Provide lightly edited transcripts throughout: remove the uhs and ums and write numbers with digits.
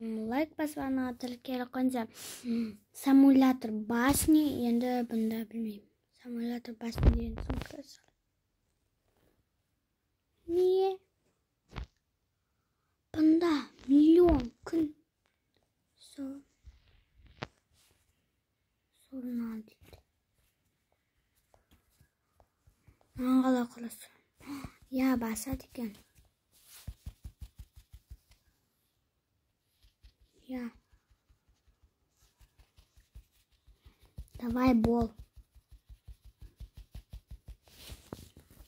Лайк баспана тіркелі қонса. Симулятор басни, енді бұнда білмеймін. Симулятор басни деген соң көрсі. Не? Бұнда миллион күн. Soruna değil. Angala kılası. Ya basa diken. Ya. Давай бол.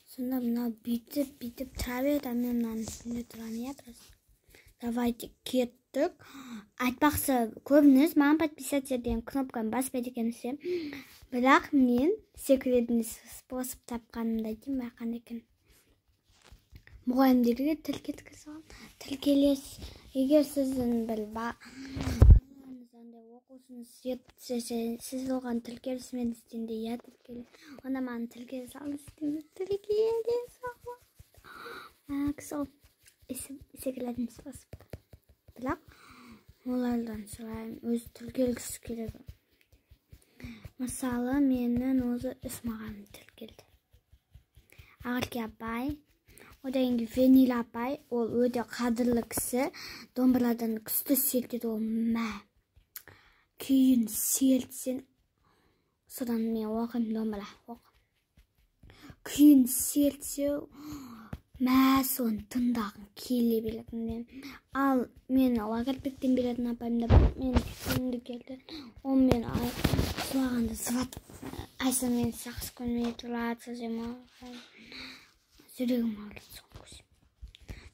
Сонда мына бүйтіп травет аннан үстінде тұраны ятрыз. Давайте кеттік. Айтпақсы көбіңіз маған подписаться деген кнопканы баспайды екенсіз. Бірақ мен секретный способ тапқанымда деймін байқан екен. Мұғалімдерге тіл кеткізіп алам. Тіл егер сіздің бір оқушыңыз сіз оған тіл келісімен істенде я тіл келі. Онда маған тіл келіс алып істенді. Тіл келіс алып. Секретный способ. Бірақ олардан сұрайым өз тіл келгісі келеді. Мысалы, менің өзі маған тіл келді. Ағырке апай, одан кейін Венила апай, ол өте қадірлі кісі, домбырадан күшті селтеді ол мә. Күйін селтсен, содан мен оқым домбыра оқым. Күйін селтсе, мә соны тыңдағым келе белгімден. Ал мен Лагарбектен беретін апайымда мен күшімді келді. Ол мен сұлағанды сұват. Айса мен сақсы көмей тұрады жема. Жүрегім ауырды соң көзім.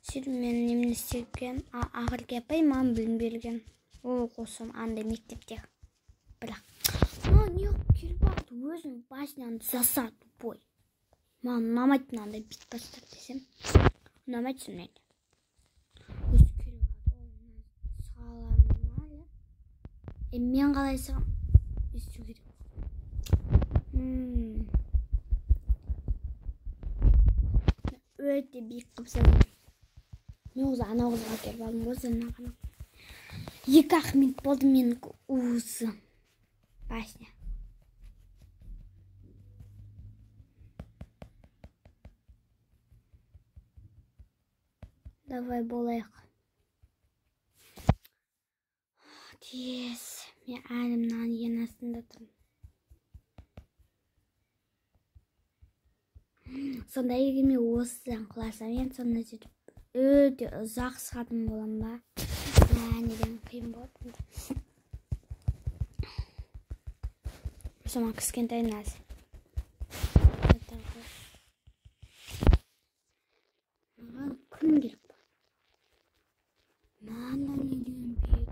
Сөйтіп мен немін істеген Ағырке апай маған білім берген. Ол қосым андай мектепте. Бірақ не келіп бақты өзінің басынан жасады бой. Маған ұнамайтын андай бит бастар десем. Ұнамайтын мен. Өзі келіп бақты. Сағаламын әлі. Мен қалай сағам? Есту керек. Өте бейік қыпсадым. Мен өзі анау қызға келіп алдым. Өзі нағана. 2 минут болды менің өзі. Басня. Давай болайық. Тез. Мен әлімнан ең астында тұрмын. Сонда егер мен осыдан қыласам, мен сонда сөйтіп өте ұзақ сағатым болам ба? Неден қиын болады. Сома кішкентай нәзі. Маған күн керек ба? Маған неден бейік?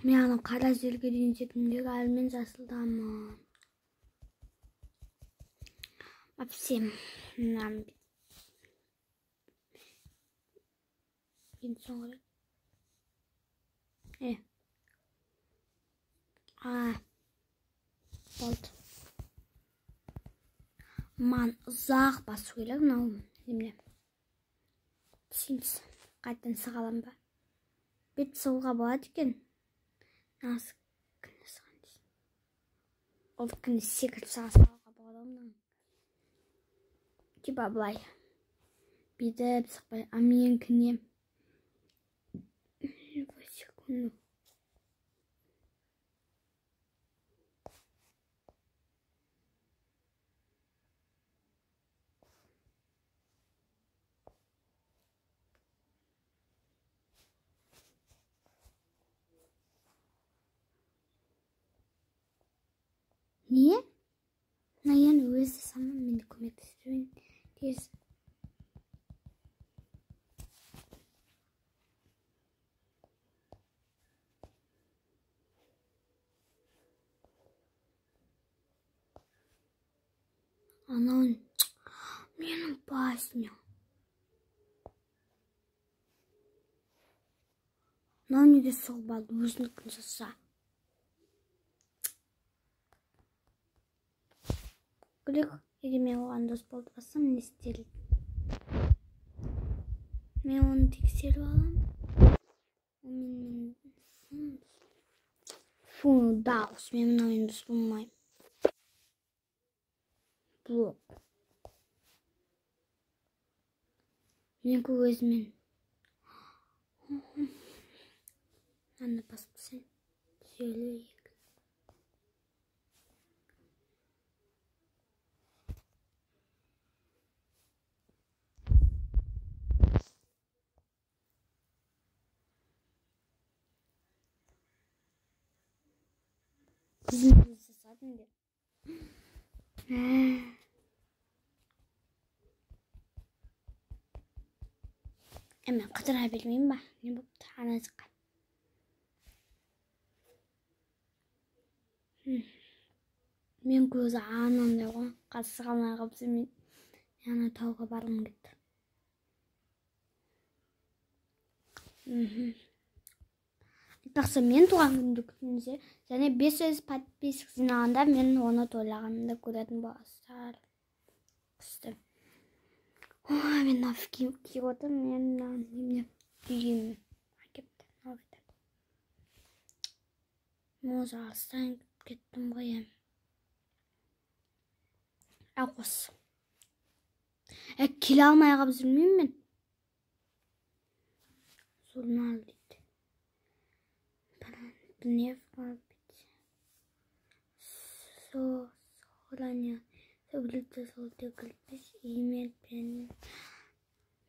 Мен аны қара жерге дейін жетімдегі әлмен жасылдамын. Вообще, нам ең соңғы болды. Ман ұзақ басу керек, мынау немде. Сенсі қайттан сығалам ба? Бет соғуға болады екен. Насы күні сыған дейсің. Ол күні секіріп сағалға болады ондан. Типа былай. Бедіп сықпай. А мен күнем. 1 секунду. Не? Наян өзі сама мені көмектесуін тез. Анан менің басня. Мынау неге соғып алды өзінікін жаса. көрейік. Егер мен оған дос болып бассам, не істеледі? Мен оны тексеріп алам. Фу, дауыс, мен мынаумен дос болмаймын. Блок. Мен өзімен. Аны басып сен. Сөйлейік. Bizimle zaten de. Hemen қыдыра бермеймін ба? Не болыпты? Аназыққа. Мен көзі анандай ғой. Қасы қалмай қалыпсы мен. Ана тауға барғым кетті. Айтпақшы мен туған күнді күтіңізде, және 500 подписчик жинағанда мен оны тойлағанымды көретін боласыздар. Күшті. Ой, мен нафиг киіп отырмын, мен немене киемін. Әкепті, новыйды. Моза алыстан кеттім ғой. Ақос. Келе алмай қалып жүрмеймін мен. Журнал дейді. Гнев быть. Сохраня. Соблюдать солдатское имя пен.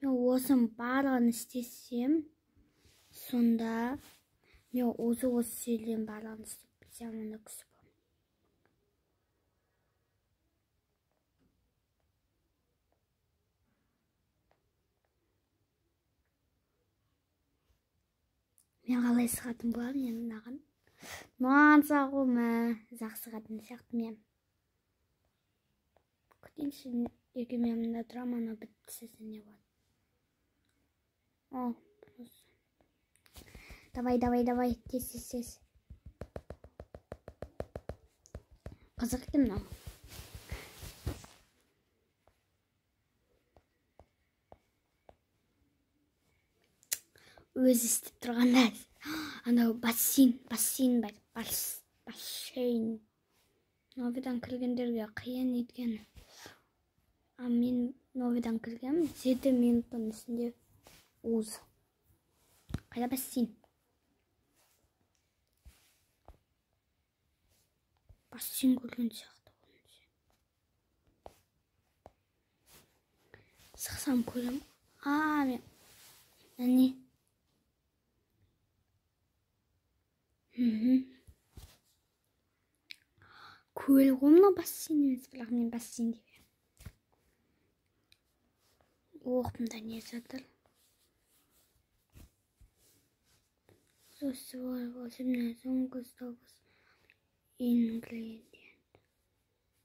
Мен осының барлығын істесем, сонда мен осы сөйлем барлығын істеп білсем, оны кісі болмын. Мен қалай сығатын болам, мен мынаған. Маған сағу ма, зақ сығатын сияқты мен. Күтейінші, егер мен мында тұрам, ана біттісесі не болады. О, давай, тез. Қызық екен мынау. Өзі істеп тұрғанда. Анау бассейн бар. Бассейн. Новыйдан кіргендерге қиын еткені. Мен новыйдан кіргенмін. 7 минуттың үстінде уыз. Қайда бассейн? Бассейн көрген сияқты. Сықсам көрем. Мен. Әне. Көл ғомна бассейн емес, бірақ мен бассейн деп. Оқымда не жатыр? Волшебная сумка столбус. Ингредиент.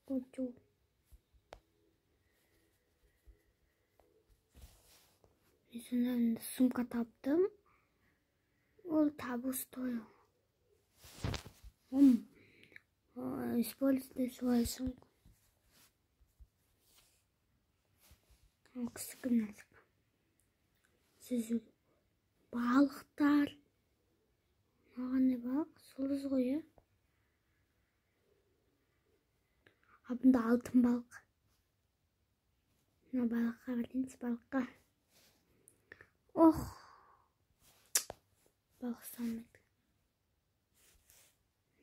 Хочу. Мен сумка таптым. Ол табу стоил. Используйте свою сумку. Кісі кімнәсік. Сіз балықтар. Маған не балық? Солыз ғой, Абында алтын балық. Мына балыққа білдіңіз, балыққа. Балық салмайды.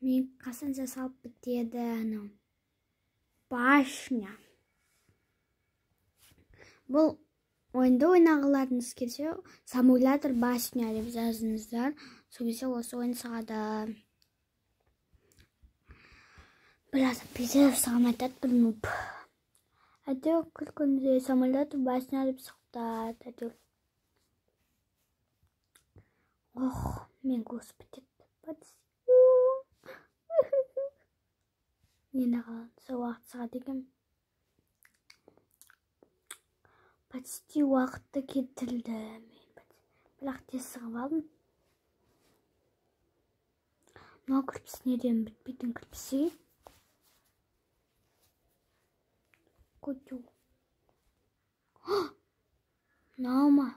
Мен қасынша салып бітеді, анау. Башня. Бұл ойында ойнағыларыңыз келсе, самулятор башня деп жазыңыздар. Сол кезде осы ойын сағады. Biraz bize сағамайтат бір нұп. Әйтеуір күлкінде самулятор башня деп шықты. Мен господи. Енді қалан сол уақыт сағат екен. Почти уақытты кетілді. Бірақ тез сығып алдым. Мынау кірпіс неден бітпейтін кірпісі. Kutu. Nama.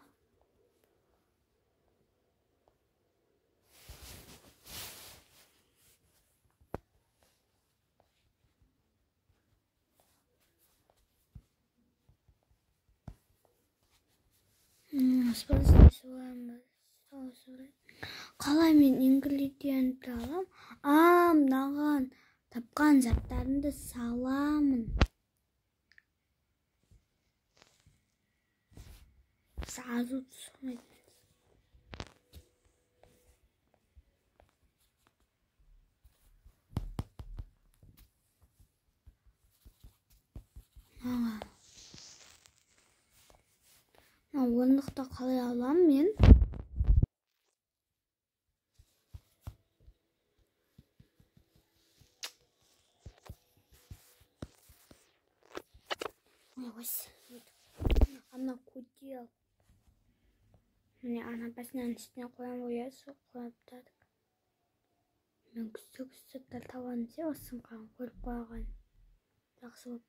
Қалай мен ингредиентті алам? Мынаған тапқан заттарымды саламын. Сразу түсінеді. Орындықты қалай алам мен? Ана кутел. Міне ана басынан үстіне қоям ойасы қойыптадық. Мен күсті табан зе осынған көріп қойған. Жақсы болып.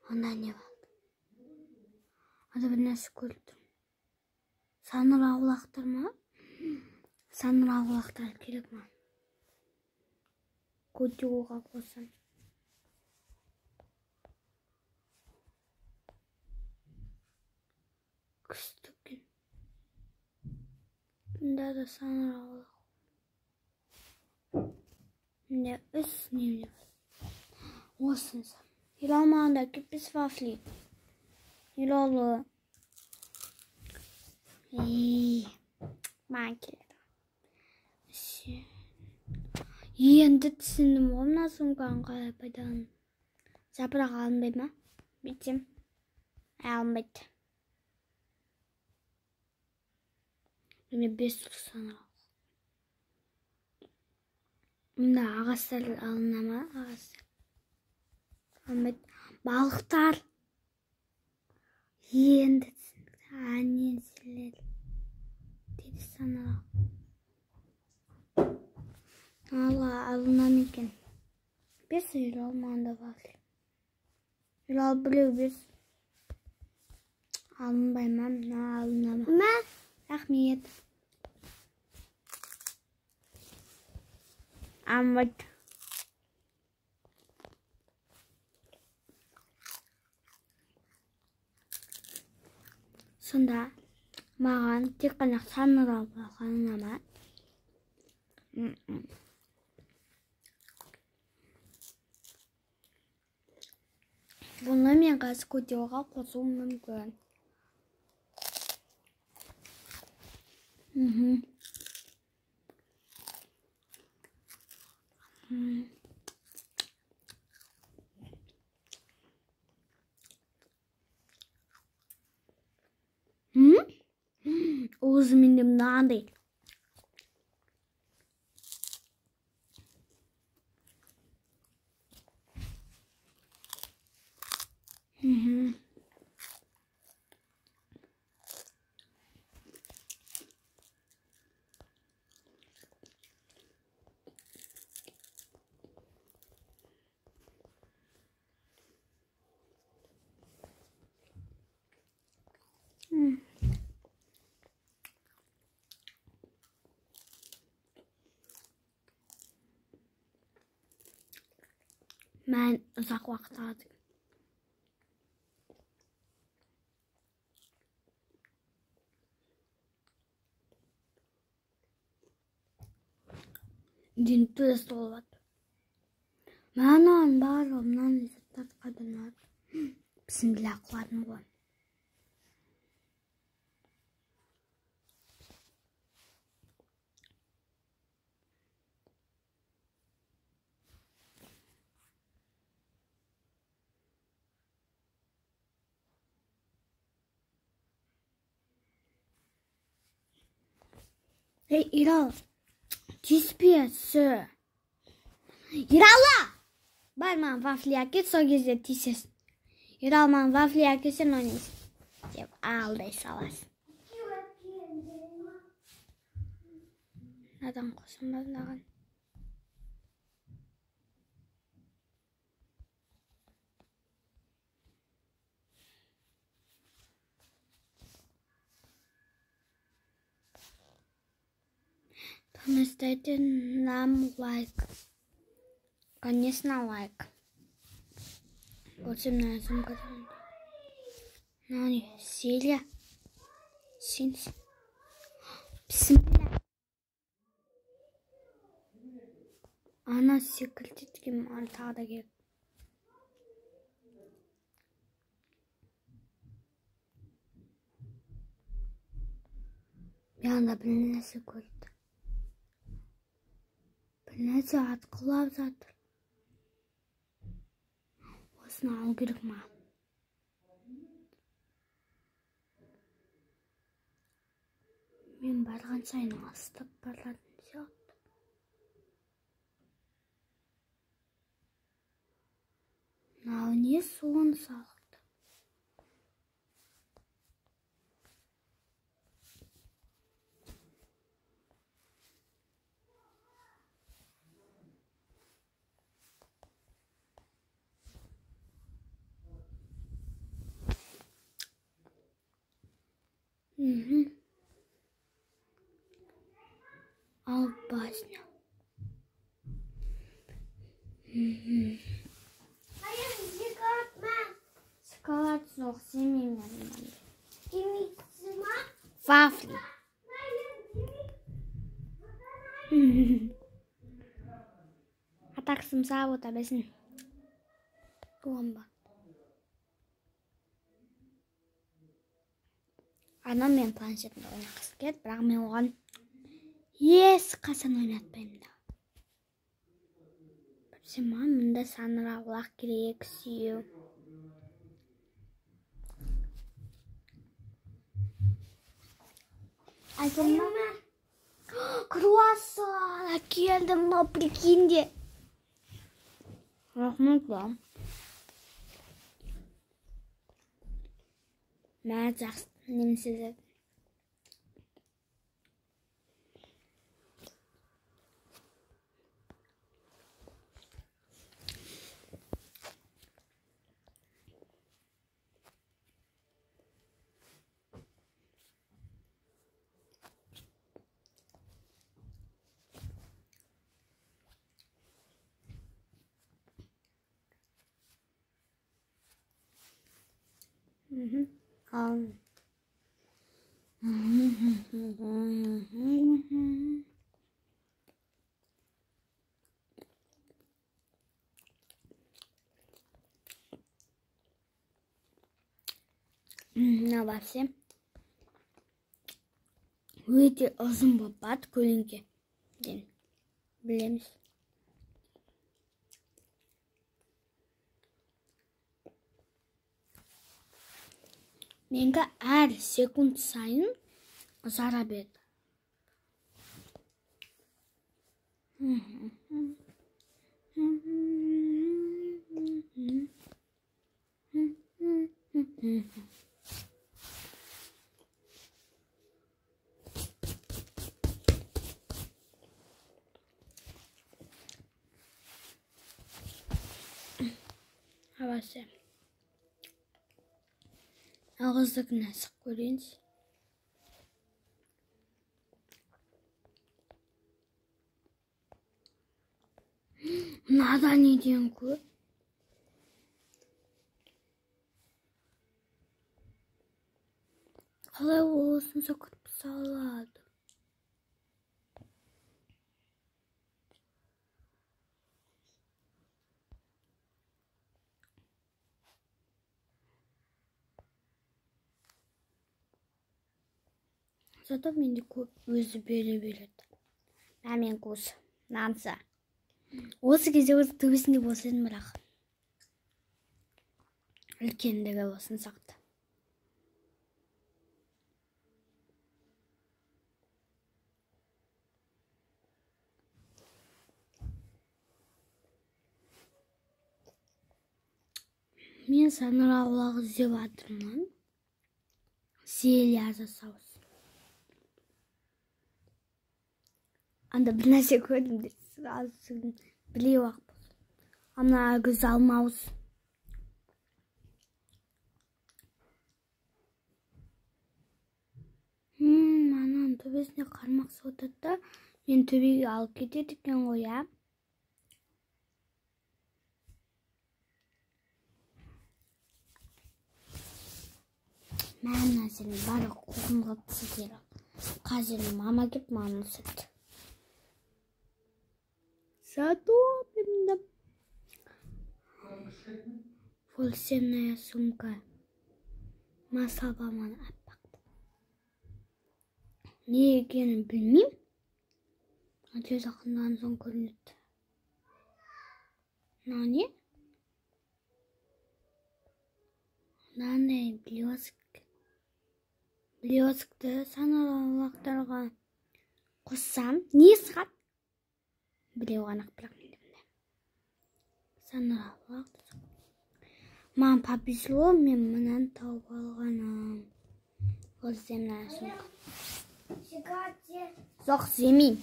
Онда не болды? Ада бір нәрсе көрдім. Саныр аулақтар ма? Саныр аулақтар керек ма? Кутелға қосам. Күстікен. Бұнда да саныр аулақ. Міне үс немне бар. Осынса. Елалмағында кеппес вафли. Елалы. Маған келеді. Енді түсіндім ғой мына сумканы қалай пайдаланып. Жапырақ алынбай ма? Бүйтсем. Алынбайды. Міне 5 саныр. Мында ағастар алына ма? Ағастар. Алынбайды. Балықтар. Енді түсіндік. Әнен сілер. Деді саныр. Алынан екен. 5 елалмағында вафли. Елал білеу 5. Алынбай ма? Алына ма? Рахмет. Амбат. Сонда маған тек қана саныр алғанына ма? Бұны мен қазір кутелға қосуым мүмкін. Уыз менде мынандай. Mən uzaq vaxt aldım. Dinti de solvat. Mənan barımdan izlətlər qadınlar. Bizim bilaqlarını var. Hey İral, tispiyesi. İral'a! Barman wafliya git so gizli tises. İralman wafliya gitsin oynayız. Cep aldı savaş. Neden koşamazlar? Ставьте нам лайк. Конечно, лайк. 18 годам. Нани, Силия. Синс. Бисмилля. Ана секретарь мантада геп. Yanında bir nesi koydu. Bir nesi atqılап жатыр. Осыны алу керек ма? Мен барған сайын астап баратын сияқты. Мынау не суын салықты? Ал басня. Hayır, çıkartma. Шоколад жоқ, семеймен. Kimisi var? Вафли. А так сымсап ота бесін. Туамба. Ана мен планшетімді ойнақысы келді, бірақ мен оған ес қасан ойнатпаймын да. Білсем ма, мұнда саңырауқұлақ керек, сүйеу. Айтылма. Круассан әкелдім, мынау прикиньте. Рахмет ба. Мен жақсы немсізді. Мына бапсе өте ұзын болып бат көлеңке ден білеміз. Менгі әр секунд сайын ұзара берді. Havası. Ağızdakini sık göreyiniz. Mınadan ne diyorsun ki? Қалай olsun sakıp saladı. Зато менде көп өзі бере береді. Мен көз нанса. Осы кезде өзі төбесінде болсын бірақ. Үлкендігі болсын сақты. Мен саңырауқұлақ іздеп жатырмын. Селия жасауыз. Анда бір нәрсе көрдім де сразу білеу ақ болды. Ана көз алмауыз. Анан төбесіне қармақ отырды да Мен төбеге алып кетеді екен ғой, я. Мен сені бары қоғымға түсірдері. Қазір мама кеп маған ұсырды. Задобно. Волшебная сумка. Масаба мана аппақты. Не екенін білмейм. Тез ақындан соң көрінеді. Нане? Нане блеск. Блескті санарлықтарға қоссам, не сығат? Біреу ғанақ бірақ мендімді. Санарлық. Маған повезло, мен мұнан тауып алғаным. Ол земная сумка. Жоқ, земей.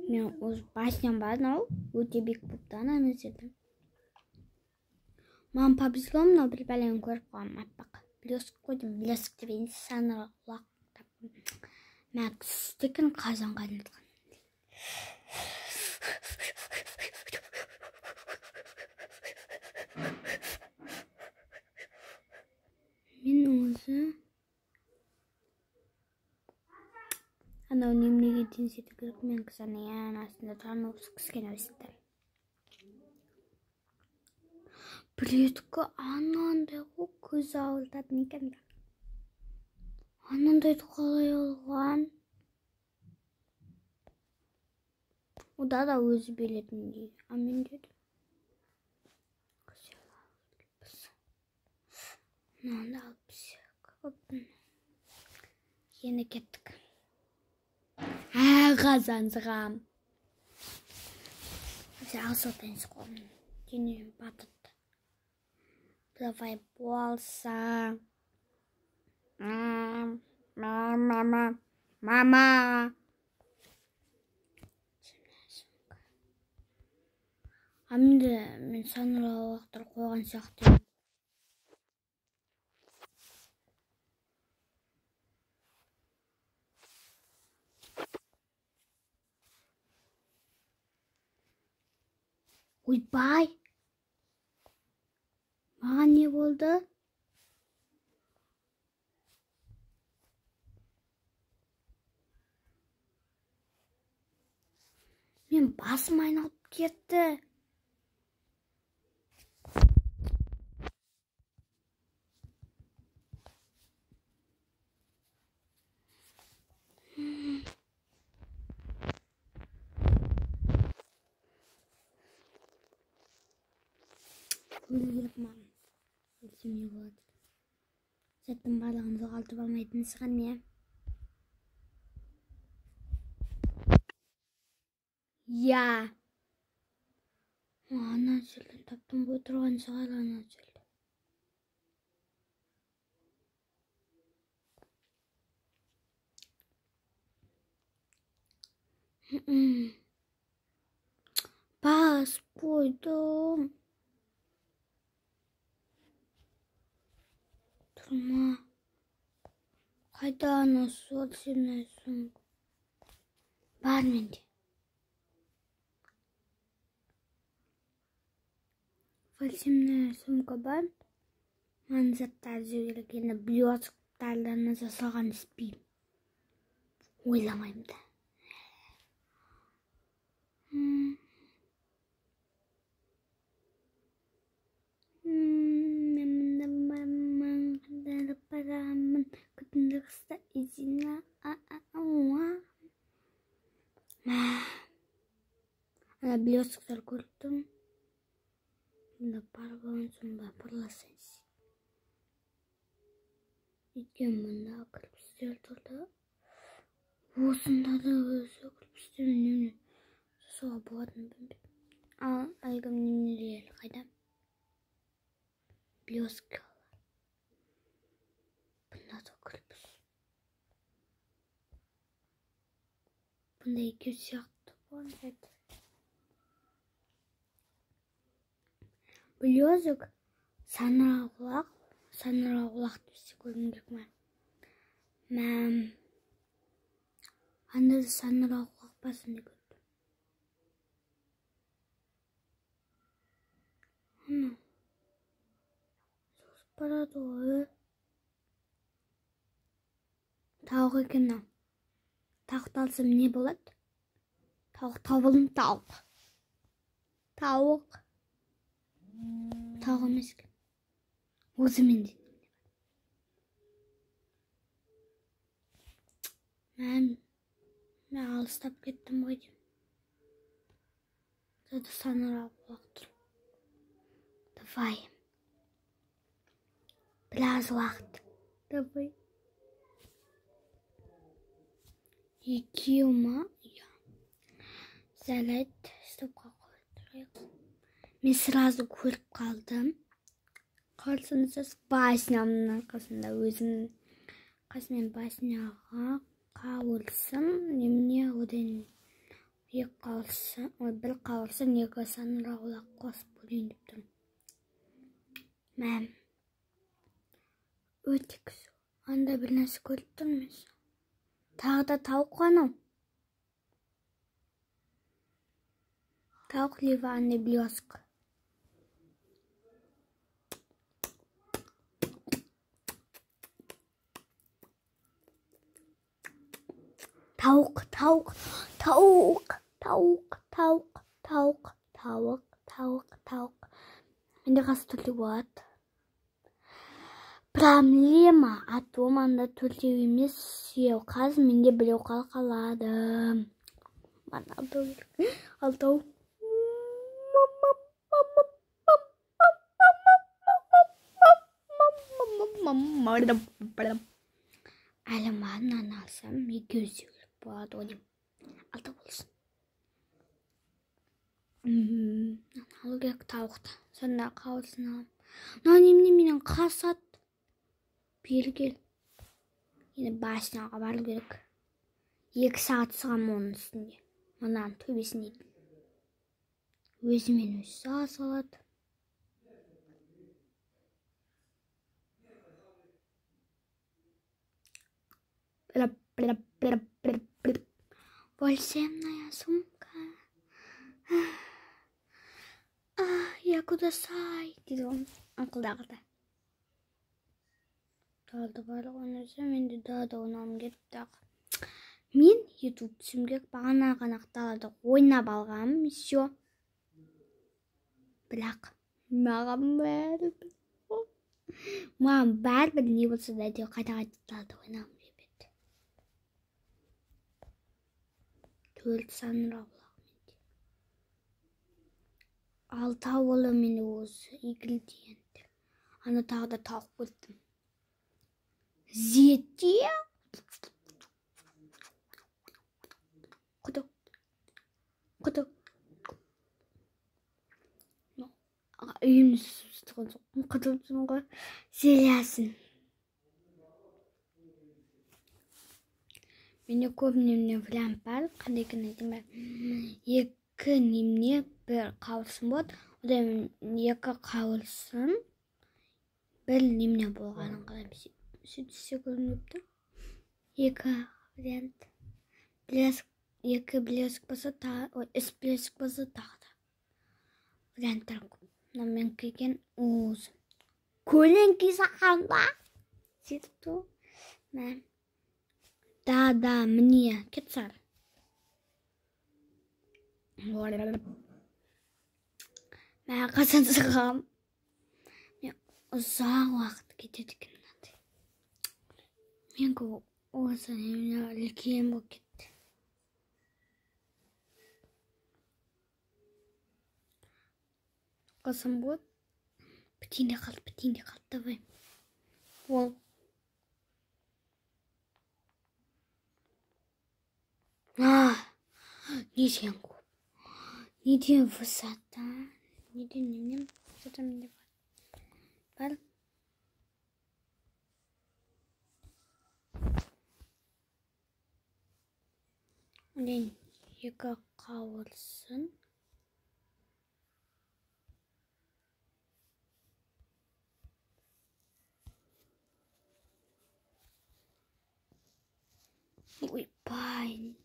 Мен өз басынан бардым, өте бек бұпты ананы іздедім. Маған повезло, мынау бір бәлені көріп қойым, аппақ. Блеск қойдым, блеск деген санарлық. Мен күстікін қазанға айналдым. Мен өзі анау немнеге теңсеті керек, мен қызаның астында тұрған осы кіскен өсті. Білетікі анандай ғой көз ауылтатын екен. Анандайды қалай алған? Ода да өзі белетін дейді. Амен деді. Мынаны алып түсек. Енді кеттік. Қазансығам. Алсотайынсы қолым. Денем батыды. Давай болса. Мама. Амды мен санарлықтар қойған сияқты. Ойбай. Маған не болды? Мен басым айналып кетті. Өлгіріп маған. Өлсем не болады? Зәттің барлығын жоғалтып алмайтын сыған не? Я. Ана жерден таптым ғой тұрған шығар ана жерде. Бас қойдым. Тұрма. Қайда ана волшебная сумка? Бар менде. Волшебная сумка бар. Маған заттар жіберіп енді блесктардан жасалған іспеймін. Ойламайым да. Парамын күтінді қыста изина. Ана блесктар көрдім. Мұнда бар болған соң бапырласайыз. Өйткені мұнда кірпістер тұрды. Осында да өзі кірпістер немне жасауға болатын білмеймін. Ал әлгі немнелер қайда? Блеск. Бұнда да кірпіс. Бұнда екеу сияқты болған. Блеск санарлық десе көргім керек ма? анда да санырақ қақпасын деп көрдім. Ана созып барады ғой. Тауық екен мынау. Тауықты алсам не болады? Тауық табылым тауық. Тауық емес екен. Өзімен де. Мен алыстап кеттім ғой деймін. Зады санырақ құлақ тұр. Давай. Біраз уақыт. Давай. Екеу ма? Залет. Стопқа қойдырайық. Мен сразу көріп қалдым. Қарсынсыз баснямның арқасында өзім қасымен басняға қауылсын. Немне одан бір қауылсын, екі санырақ олақ қосып бөлейін деп тұрмын. Мәм. Өте күзі. Анда бір нәрсе көріп тұрмыз. Тағы да тауық қанау. Тауық ливанный блеск. Тауық. Менде қасы төлтеу болады. Проблема атом анда төлтеу емес, сеу қаз менде біреу қалады. Мана алтау. Әлі маған алсам, екеу сөйлік болады ойым. Алтау болсын. Алу керек тауықты. Сонда қауылсын алам. Немне менен қасат. Бері кел. Енді басынаға бару керек. 2 сағат сығам оның үстінде. Мұнан төбесін етін. Өзімен өзі sağa салады. Волшебная сумка. Я куда сай? Дейді он ақылдағыда. Далды барлық ойнаса, мен де далда ойнағым кетті. Мен YouTube түсімге бағана ғана далада ойнап алғам. Все. Бірақ маған бәрібір не болса да әйтеуір қайта далада ойнағым деп еді. 4 санырақ менде. 6 болы мені осы игілденді. Ана тағы да тауық көрдім. Зете. Құдық. Үйіміз сұстыған соқын құдылсын ғой. Селясын. Менде көп немне біләм бар. Қандай екен айтым бар. 2 немне бір қауырсын болады. Одан 2 қауырсын. Бір немне болғанын қалам. Сөйтсе көрініп тұр. 2 вариант. 2 блеск болса, 3 блеск болса тағы да. Варианттар көп. Мен келген өзім. Көлеңкі сақанда. Сөйтіп тұр. Мен. Да, міне. Кетсар. Мен қасан сығам. Мен ұзақ уақыт кетеді екен. Мен көп осы неміне үлкен болып кетті. Қасым болады. Бітінде қалды, давай. Ол. Неден көп. Неден высота. Неден высота менде бар. Одан 2 қауырсын. ойбай.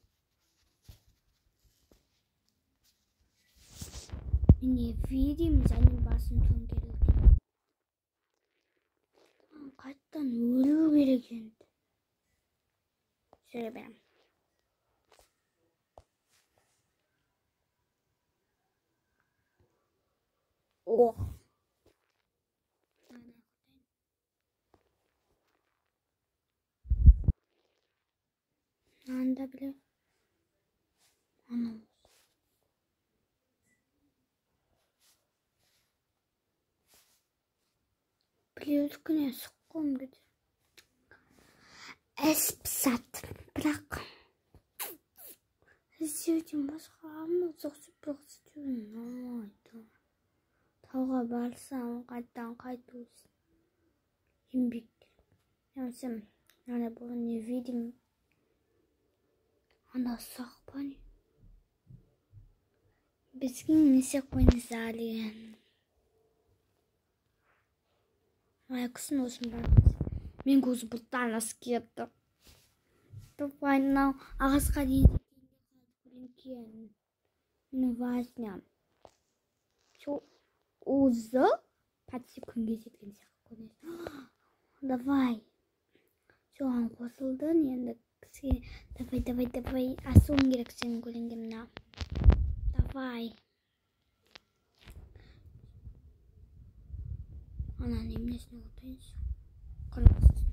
Міне видим және басын төңкерілген. Қайттан өлу керек енді. Жүре берем. О. Анда біле. Анау. Білеудікіне сұққым кеді. Әсіпсат. Бірақ. Іздеуден басқа амы зоқсып бірақ іздеуін алмайды. Тауға барсам қайттан қайту үшін. Еңбек. Ямсам. Ана бұл не видим. Ана сақ па не? Бізге несек қойны залиен. Аяқсын осым бар. Мен көзі бұттан ас кетті. Тупайнау ағасқа дейін көлінкен. Мен важням. Шо ұзы пәтсі күнге жеткен сақ көрінес. Давай. Соған қосылдың енді кісіге. Давай. Асуым керек сенің көлінгемна. Давай. Ана немнесіне отайыншы. Қырмақсыз.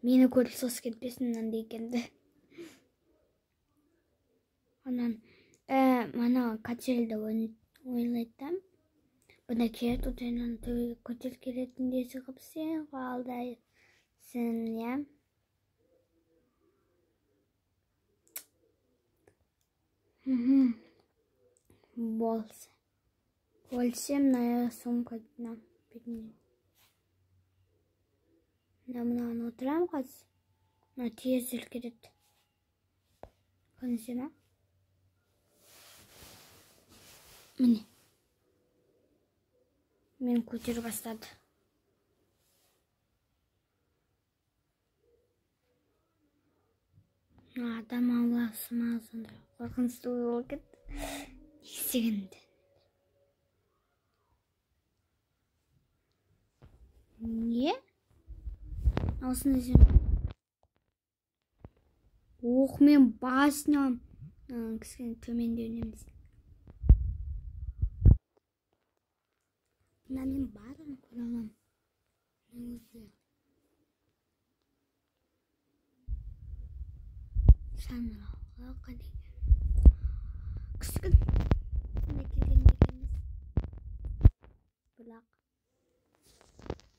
Мені көріп сос кетпесін мынандай екенді. Анан мана качельді ойлайтам. Бұна керет отайынан төбеге көтер керетін десі қып сен қалдай. Сен, я? Болсы. Өлсем, мына сумкасына бетіне. Мынаны отырам қазір. Мына тез келеді. Көрінсе ма? Міне. Мен көтер бастады. Адам аласы мазында. Қорқынысты ой кетті. Есігінді. Не? Осыны жем. Оқ, мен басынам. Кіскен төменде өнеміз. Мына мен барын көре алам. Өзі. Шаңырауға қадеген. Кіскен. Не келген екеніз. Бірақ.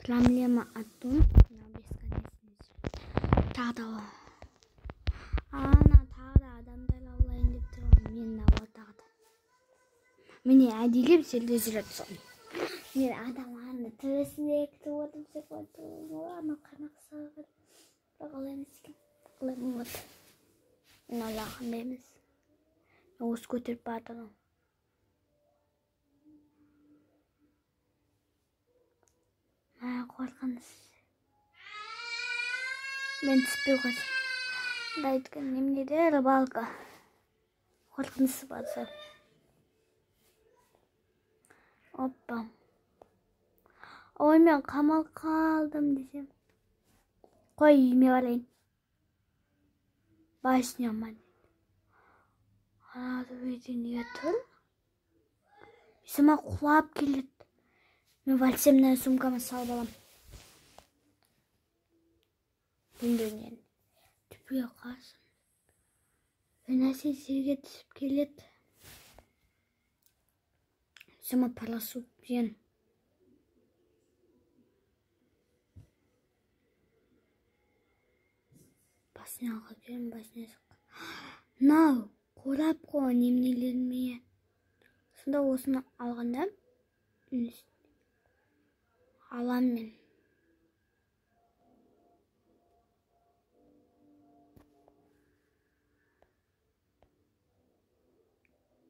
Проблема атом на бесконечность. Тағы ана тағы да адамдар аулайын деп тұрған мен ауа тағы да. Міне әдейілеп жерде жүреді соны. Мен адам аны төбесіне кетіп отырып секунд. Ана қанақ сағыр. Бірақ олай емес екен. Олай болмады. Мен Аллахым емес. Осы көтеріп бардым. Қорқыныс. Мен түспей қойсам. Да өткен немнеде рыбалка. Қорқынысы басы. Оппа. Ой, мен қамал қалдым десем. Қой үйіме барайын. Басынам ма. Ана төбеден не тұр? Бесіма құлап келеді. Мен вальсемнен сумкама салып алам. Бүнденен. Түпіге қасын. Өнәсе жерге түсіп келеді. Сама парасут бен. Басына алға берем, басына соққан. Нау, қорап қоға немнелерме. Сонда осыны алғанда алам мен.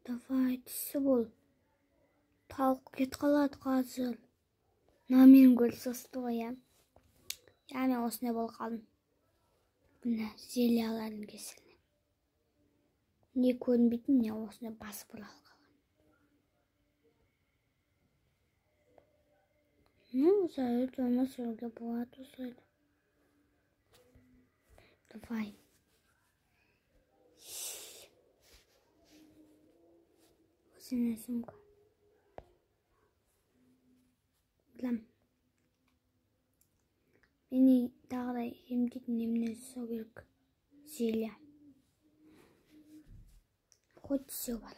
Давай, түсі бол. Тауық кет қалады қазір. На мен гөл состы ғой, я. Я мен осындай бол қалдым. Mine zeliyaların kesildi. Ne көрінбейтін, не осыны басып ұралған. Ну, зайыт өмір сүруге болады осылайда. Давай. Өзіне сумка. Білем. Мені тағыдай емдейтін немне жасау керек. Зелья. Хоть все бар.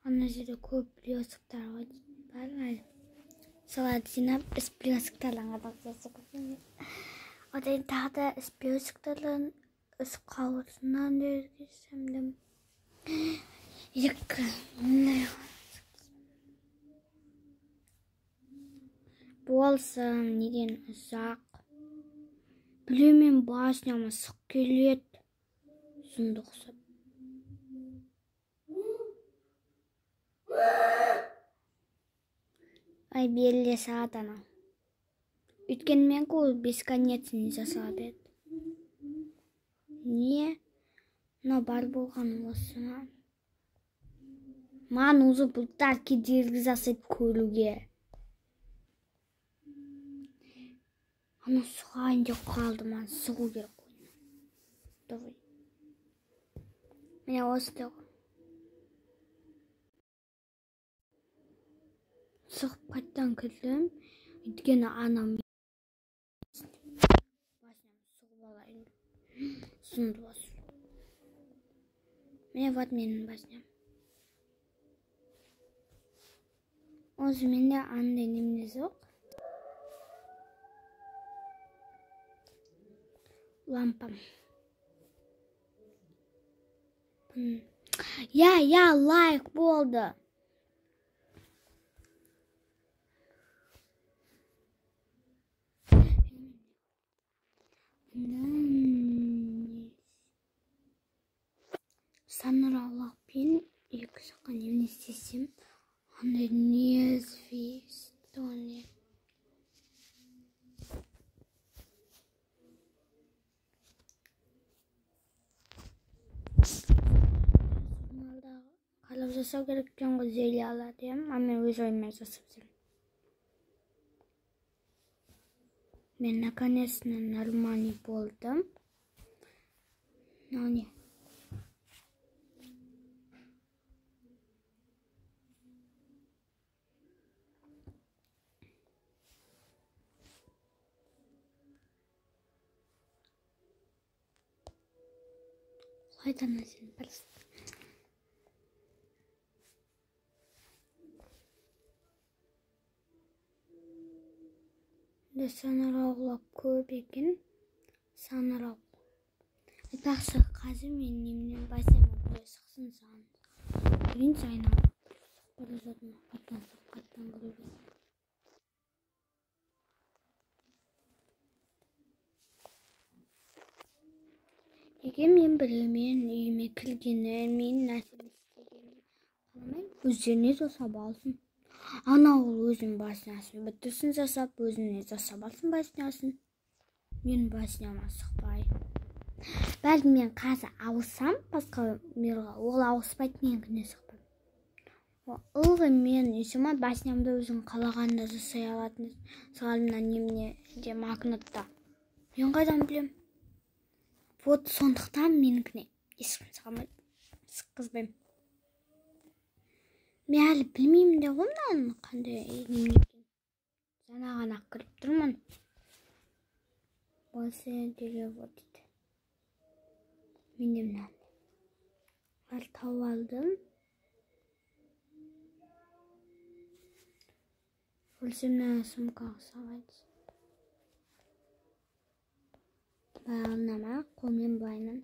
Ана жерде көп плесктар бар әлі. Соларды жинап, іс плесктарлан адақсасы көзіне. Одан тағы да іс плесктарлан іс қауырсынан дергесемдім. Екі. Болсын, неден ұзақ. Білемен басынама сұқ келет. Сұмдық ұқсап. Ай, белде сағат ана. Өткен мен көл бесконечный жасады еді. Не? Но бар болған осына. Маған өзі бұлттар кедергі жасайды көруге. Ана сұғайын деп қалды, маған сұғу керек қойна. Давай. Міне осы да ғой. Сұғып қайттан кірдім. Өйткені анам басынам сұғып алайын. Сұнды басы. Міне вот менің басынам. Өзі менде андай немне жоқ. Лампам. Я лайк болды. Саныраулақпен екі жаққа немне істесем, андай неизвестный. Қалап жасау керектен ғой зельяларды, мен өз ойыммен жасап жүрмін. Мен наконец-то нормальный болдым. Но не. Қайдан сен просто. Саныраулап көп екен. Санырау. Айтпақшы қазір мен немнен басыма бұлай шықсын саған. Бірін сайын алып. Бара жатырмын. Қаттан көріп. Неге мен білмеймін үйіме кіргенін, мен нәрсені істегенін қаламаймын. Өздеріне жасап алсын. Ана ол өзінің басынасын бітірсін жасап, өзіне жасап алсын басынасын. Мен басынама сықпай. Бәлкім мен қазір ауысам, басқа мирға, ол ауыспайды, мен күне сықпай. Ылғы мен есіма басынамды өзің қалағанда жасай алатын. Сағалымнан немне де магнитта. Мен қайдан білем? Вот сондықтан менікіне ешкім сығамайды. Сыққызбайым. Мен әлі білмеймін де ғымнан қандай немне екен. Жаңа ғана кіріп тұрмын. Осы деге вот дейді. Мен де мынаны. Ал тауып алдым. Өлсемнен сумкаға салайды. Бағынама, қолмен байынан.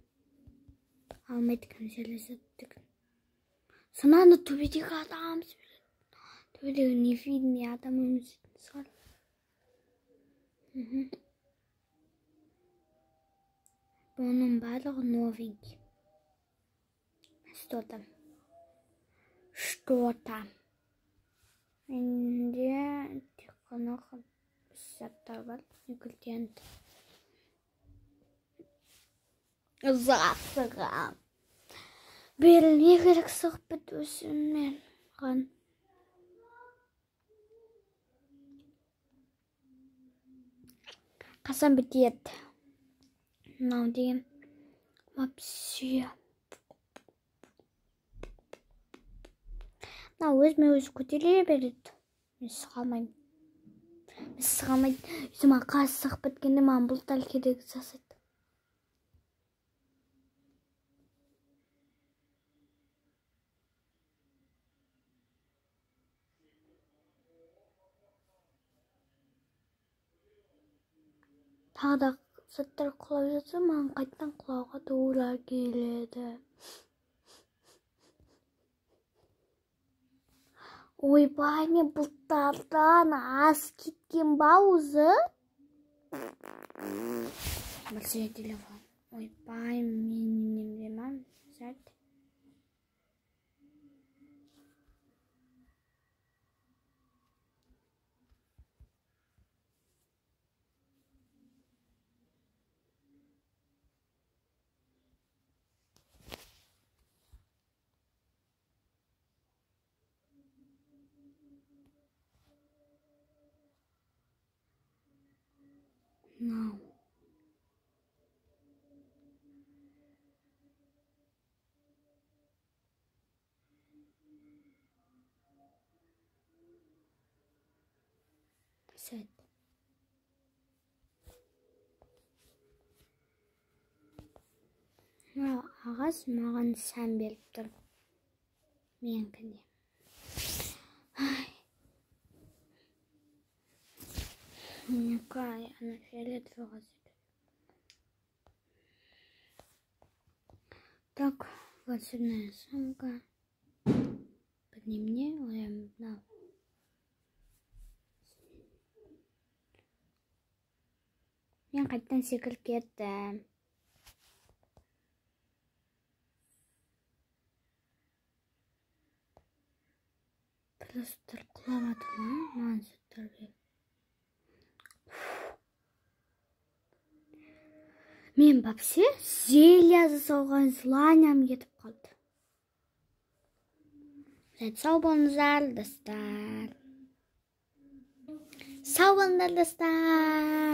Алмайды кәмселесеттік. Сананы төбедегі адам сөйледі. Төбедегі невидный адам өмірсетін сығар. Бұның барлығы новенький. Что там? Endi tек qana zаттар бар. Ингредиент. Завтра. Беліне керек сығып бітусімен ған. Қасан бітеді. Мынау деген вообще. Мынау өзіме өзі көтере береді. Мен сығамайын. Өзіме қасы сығып біткенде маған бұл дәл керек жасайды. Тағы да заттар құлап жатса, маған қайттан құлауға тура келеді. Ойбай, мен бұлттардан аз кеткен ба өзі? Большой телефон. Ойбай, мен немдемем. Сәт. No. Сәт. Ағас маған сән беріп тұр. Менкіне. Какая она фиолетовая. Так, волшебная сумка. Подними мне, Мен қайттан секіріп кетті. Просто құламады ма? Маған заттар бер. Мен вообще зелья жасауған желаниям кетіп қалды. Сау болыңыздар, достар. Сау болыңыздар, достар.